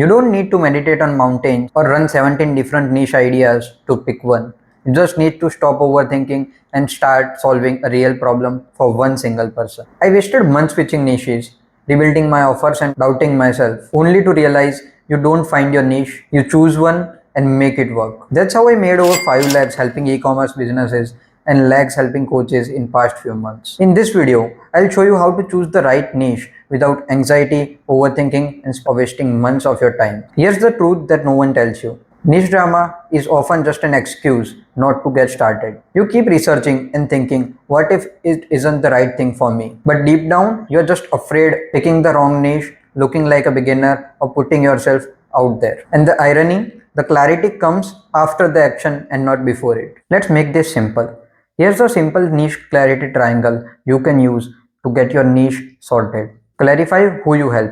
You don't need to meditate on mountains or run 17 different niche ideas to pick one. You just need to stop overthinking and start solving a real problem for one single person. I wasted months switching niches, rebuilding my offers and doubting myself, only to realize you don't find your niche, you choose one and make it work. That's how I made over 5 lakhs helping e-commerce businesses and lakhs helping coaches in past few months. In this video, I'll show you how to choose the right niche without anxiety, overthinking and wasting months of your time. Here's the truth that no one tells you. Niche drama is often just an excuse not to get started. You keep researching and thinking, what if it isn't the right thing for me? But deep down, you're just afraid picking the wrong niche, looking like a beginner or putting yourself out there. And the irony, the clarity comes after the action and not before it. Let's make this simple. Here's a simple niche clarity triangle you can use to get your niche sorted. Clarify who you help.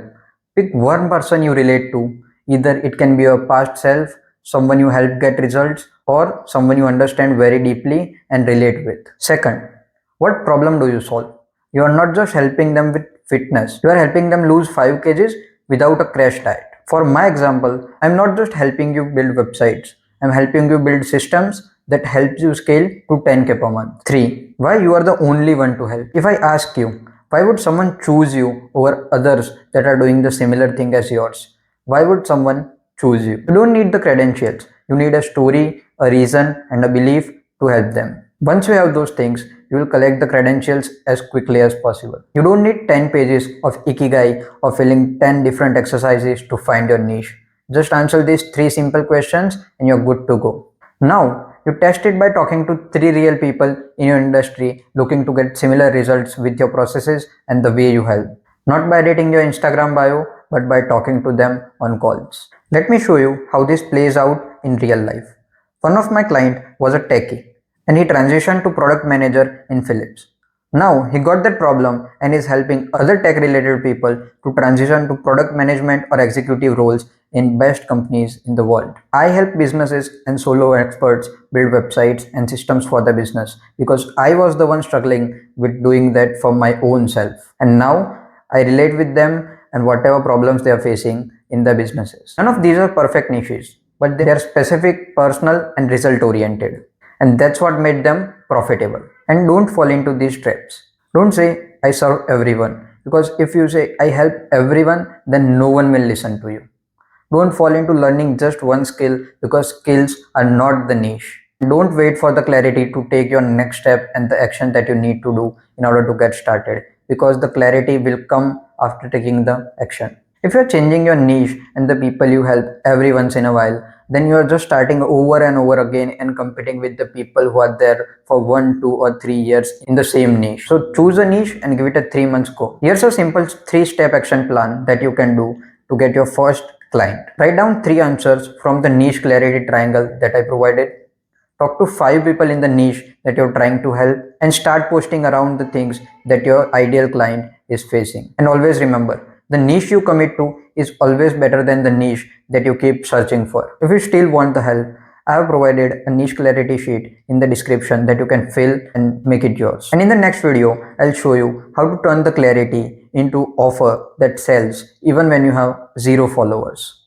Pick one person you relate to. Either it can be your past self, someone you help get results, or someone you understand very deeply and relate with. Second, what problem do you solve? You are not just helping them with fitness, you are helping them lose 5 kgs without a crash diet. For my example, I'm not just helping you build websites, I'm helping you build systems that helps you scale to 10k per month. 3. Why you are the only one to help? If I ask you, why would someone choose you over others that are doing the similar thing as yours? Why would someone choose you? You don't need the credentials. You need a story, a reason, and a belief to help them. Once you have those things, you will collect the credentials as quickly as possible. You don't need 10 pages of ikigai or filling 10 different exercises to find your niche. Just answer these 3 simple questions and you're good to go. Now, you test it by talking to 3 real people in your industry looking to get similar results with your processes and the way you help. Not by editing your Instagram bio, but by talking to them on calls. Let me show you how this plays out in real life. One of my clients was a techie and he transitioned to product manager in Philips. Now he got that problem and is helping other tech related people to transition to product management or executive roles in best companies in the world. I help businesses and solo experts build websites and systems for their business because I was the one struggling with doing that for my own self. And now I relate with them and whatever problems they are facing in their businesses. None of these are perfect niches, but they are specific, personal and result oriented. And that's what made them profitable. And don't fall into these traps. Don't say, I serve everyone. Because if you say, I help everyone, then no one will listen to you. Don't fall into learning just one skill because skills are not the niche. Don't wait for the clarity to take your next step and the action that you need to do in order to get started, because the clarity will come after taking the action. If you're changing your niche and the people you help every once in a while, then you are just starting over and over again and competing with the people who are there for 1, 2 or 3 years in the same niche. So choose a niche and give it a 3 months go. Here's a simple 3-step action plan that you can do to get your first client. Write down 3 answers from the niche clarity triangle that I provided. Talk to 5 people in the niche that you're trying to help and start posting around the things that your ideal client is facing. And always remember, the niche you commit to is always better than the niche that you keep searching for. If you still want the help, I have provided a niche clarity sheet in the description that you can fill and make it yours. And in the next video, I'll show you how to turn the clarity into offer that sells even when you have 0 followers.